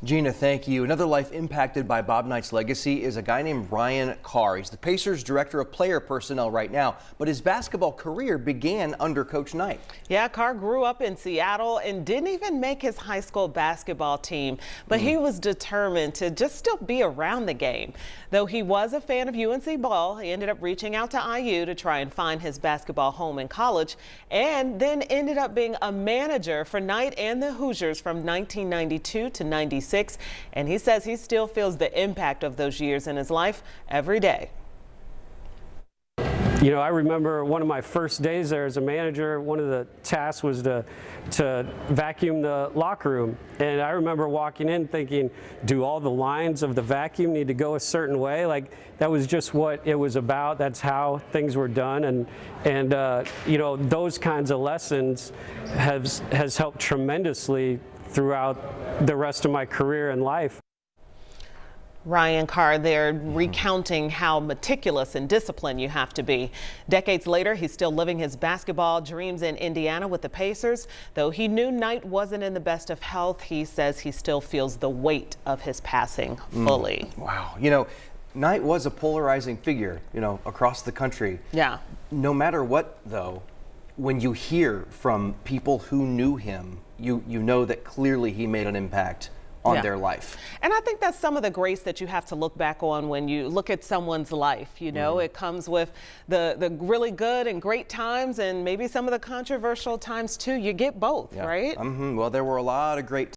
Gina, thank you. Another life impacted by Bob Knight's legacy is a guy named Ryan Carr. He's the Pacers director of player personnel right now, but his basketball career began under Coach Knight. Yeah, Carr grew up in Seattle and didn't even make his high school basketball team, but he was determined to just still be around the game. Though he was a fan of UNC ball, he ended up reaching out to IU to try and find his basketball home in college, and then ended up being a manager for Knight and the Hoosiers from 1992 to 96. And he says he still feels the impact of those years in his life every day. You know, I remember one of my first days there as a manager, one of the tasks was to vacuum the locker room. And I remember walking in thinking, do all the lines of the vacuum need to go a certain way? Like, that was just what it was about. That's how things were done. And you know, those kinds of lessons has helped tremendously throughout the rest of my career and life. Ryan Carr there recounting how meticulous and disciplined you have to be. Decades later, he's still living his basketball dreams in Indiana with the Pacers. Though he knew Knight wasn't in the best of health, he says he still feels the weight of his passing fully. Wow. You know, Knight was a polarizing figure, you know, across the country. Yeah. No matter what, though, when you hear from people who knew him, you know that clearly he made an impact on their life. And I think that's some of the grace that you have to look back on when you look at someone's life. You know, it comes with the really good and great times and maybe some of the controversial times too. You get both, right? Well, there were a lot of great